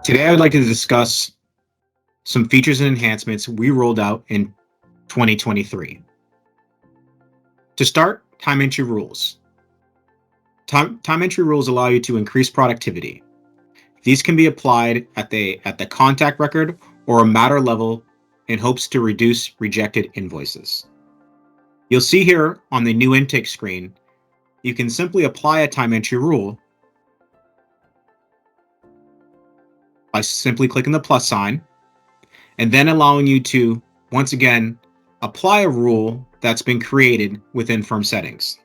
Today, I'd like to discuss some features and enhancements we rolled out in 2023. To start, time entry rules. Time entry rules allow you to increase productivity. These can be applied at the contact record or a matter level in hopes to reduce rejected invoices. You'll see here on the new intake screen, you can simply apply a time entry rule by simply clicking the plus sign and then allowing you to, once again, apply a rule that's been created within firm settings.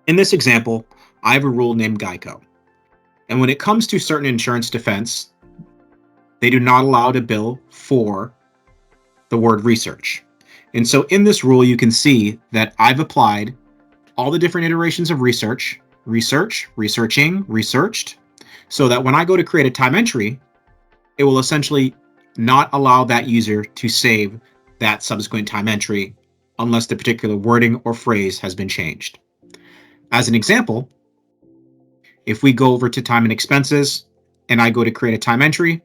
In this example, I have a rule named Geico. And when it comes to certain insurance defense, they do not allow to bill for the word research. And so in this rule, you can see that I've applied all the different iterations of research, researching, researched, so that when I go to create a time entry, it will essentially not allow that user to save that subsequent time entry unless the particular wording or phrase has been changed. As an example, if we go over to time and expenses and I go to create a time entry,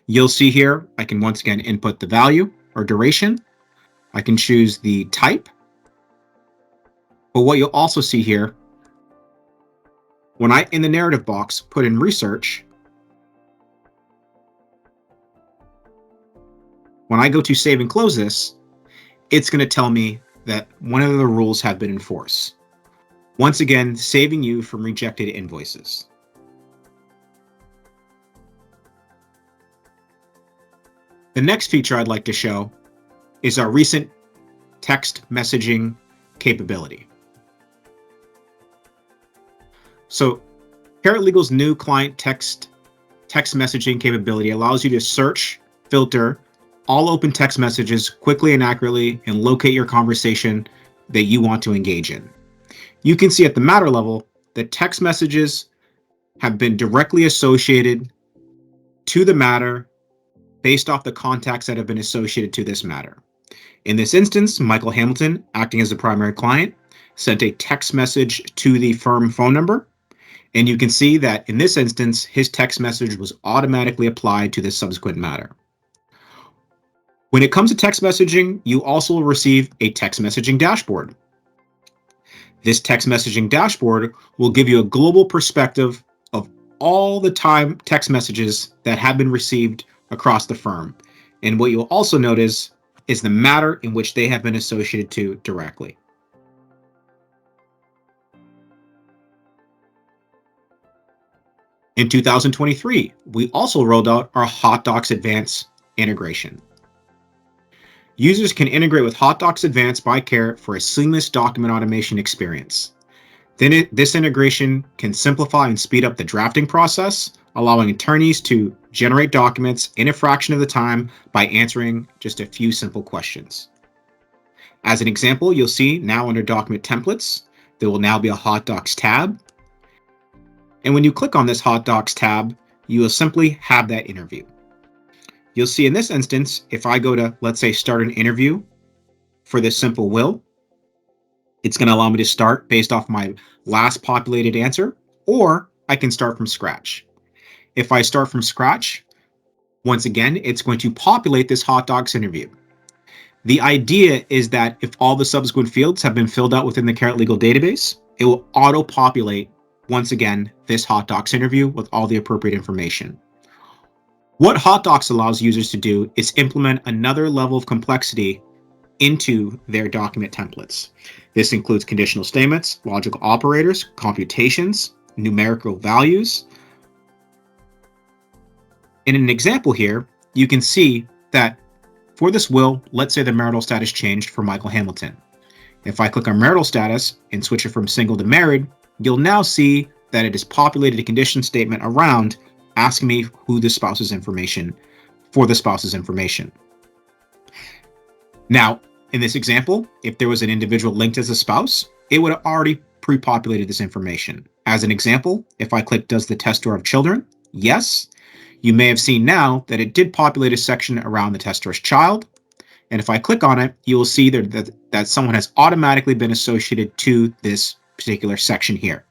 you'll see here I can once again input the value or duration. I can choose the type. But what you'll also see here, when I, in the narrative box, put in research, when I go to save and close this, it's going to tell me that one of the rules have been enforced. Once again, saving you from rejected invoices. The next feature I'd like to show is our recent text messaging capability. So, CARET Legal's new client text messaging capability allows you to search, filter all open text messages quickly and accurately and locate your conversation that you want to engage in. You can see at the matter level that text messages have been directly associated to the matter based off the contacts that have been associated to this matter. In this instance, Michael Hamilton, acting as the primary client, sent a text message to the firm phone number. And you can see that in this instance, his text message was automatically applied to this subsequent matter. When it comes to text messaging, you also will receive a text messaging dashboard. This text messaging dashboard will give you a global perspective of all the text messages that have been received across the firm. And what you'll also notice is the matter in which they have been associated to directly. In 2023, we also rolled out our HotDocs Advanced integration. Users can integrate with HotDocs Advanced by CARET for a seamless document automation experience. Then this integration can simplify and speed up the drafting process, allowing attorneys to generate documents in a fraction of the time by answering just a few simple questions. As an example, you'll see now under Document Templates, there will now be a HotDocs tab. And when you click on this HotDocs tab, you will simply have that interview. You'll see in this instance, if I go to, let's say, start an interview for this simple will, it's going to allow me to start based off my last populated answer, or I can start from scratch. If I start from scratch, once again, it's going to populate this HotDocs interview. The idea is that if all the subsequent fields have been filled out within the CARET Legal database, it will auto-populate, once again, this HotDocs interview with all the appropriate information. What HotDocs allows users to do is implement another level of complexity into their document templates. This includes conditional statements, logical operators, computations, numerical values. In an example here, you can see that for this will, let's say the marital status changed for Michael Hamilton. If I click on marital status and switch it from single to married, you'll now see that it has populated a condition statement around asking me who the spouse's information for the spouse's information. Now, in this example, if there was an individual linked as a spouse, it would have already pre-populated this information. As an example, if I click does the testator have children? Yes. You may have seen now that it did populate a section around the testator's child. And if I click on it, you will see that someone has automatically been associated to this particular section here.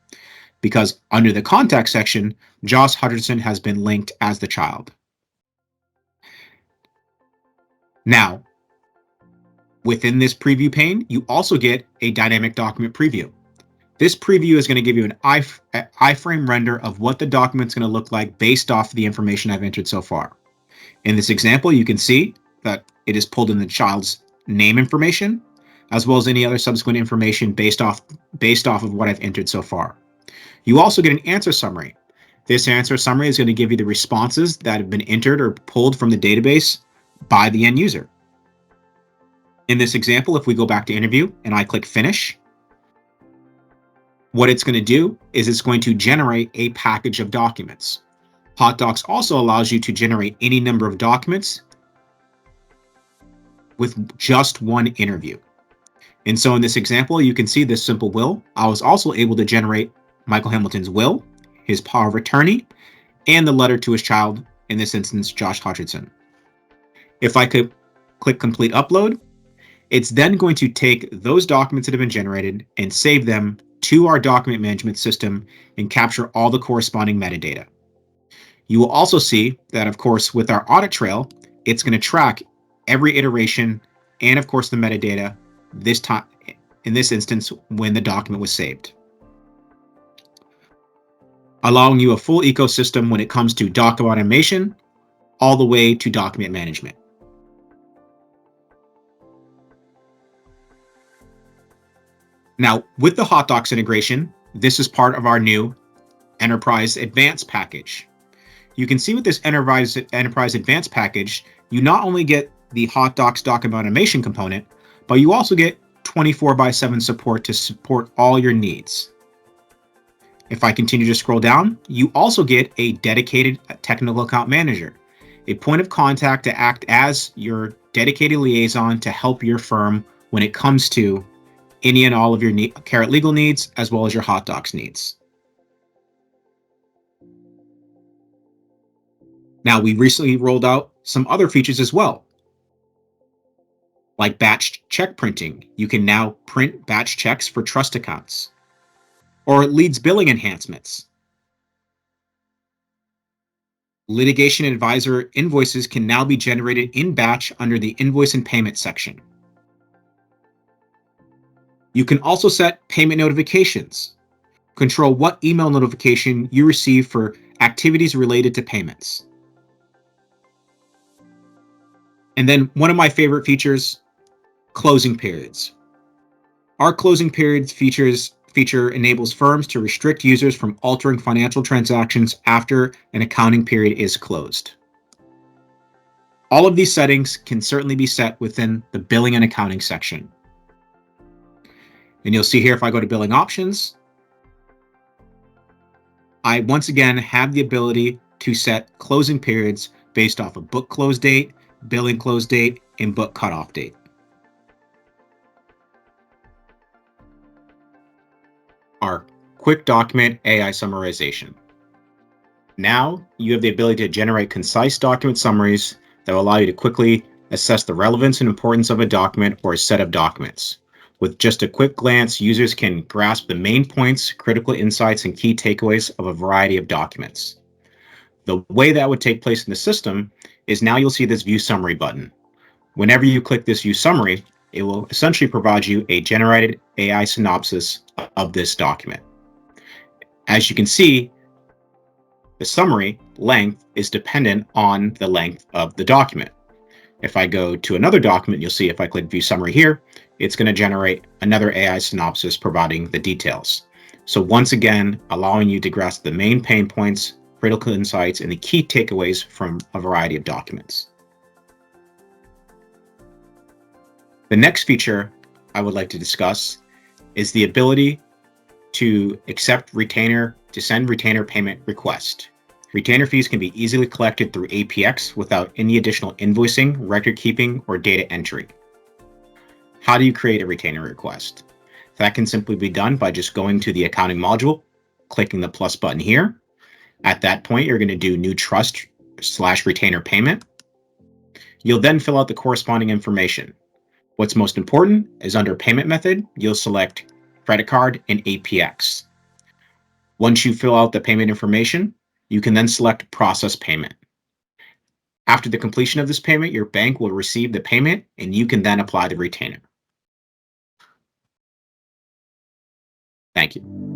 because under the contact section, Josh Hutcherson has been linked as the child. Now, within this preview pane, you also get a dynamic document preview. This preview is going to give you an iframe render of what the document's going to look like based off the information I've entered so far. In this example, you can see that it is pulled in the child's name information, as well as any other subsequent information based off of what I've entered so far. You also get an answer summary. This answer summary is going to give you the responses that have been entered or pulled from the database by the end user. In this example, if we go back to interview and I click finish, what it's going to do is it's going to generate a package of documents. HotDocs also allows you to generate any number of documents with just one interview. And so in this example, you can see this simple will. I was also able to generate Michael Hamilton's will, his power of attorney, and the letter to his child, in this instance, Josh Hutcherson. If I could click complete upload, it's then going to take those documents that have been generated and save them to our document management system and capture all the corresponding metadata. You will also see that, of course, with our audit trail, it's going to track every iteration and, of course, the metadata this time, in this instance, when the document was saved, allowing you a full ecosystem when it comes to document automation all the way to document management. Now, with the HotDocs integration, this is part of our new Enterprise Advanced package. You can see with this Enterprise Advanced package, you not only get the HotDocs document automation component, but you also get 24/7 support to support all your needs. If I continue to scroll down, you also get a dedicated technical account manager, a point of contact to act as your dedicated liaison to help your firm when it comes to any and all of your CARET legal needs, as well as your HotDocs needs. Now, we recently rolled out some other features as well, like batch check printing. You can now print batch checks for trust accounts, or leads billing enhancements. Litigation advisor invoices can now be generated in batch under the invoice and payment section. You can also set payment notifications, control what email notification you receive for activities related to payments. And then one of my favorite features, closing periods. Our closing periods feature enables firms to restrict users from altering financial transactions after an accounting period is closed. All of these settings can certainly be set within the billing and accounting section. And you'll see here, if I go to billing options, I once again have the ability to set closing periods based off of book close date, billing close date, and book cutoff date. Our quick document AI summarization. Now you have the ability to generate concise document summaries that will allow you to quickly assess the relevance and importance of a document or a set of documents. With just a quick glance, users can grasp the main points, critical insights, and key takeaways of a variety of documents. The way that would take place in the system is now you'll see this View Summary button. Whenever you click this View Summary, it will essentially provide you a generated AI synopsis of this document. As you can see, the summary length is dependent on the length of the document. If I go to another document, you'll see if I click View Summary here, it's going to generate another AI synopsis providing the details. So once again, allowing you to grasp the main pain points, critical insights, and the key takeaways from a variety of documents. The next feature I would like to discuss is the ability to send retainer payment request. Retainer fees can be easily collected through APX without any additional invoicing, record keeping, or data entry. How do you create a retainer request? That can simply be done by just going to the accounting module, clicking the plus button here. At that point, you're going to do new trust/retainer payment. You'll then fill out the corresponding information. What's most important is under payment method, you'll select credit card and APX. Once you fill out the payment information, you can then select Process Payment. After the completion of this payment, your bank will receive the payment and you can then apply the retainer. Thank you.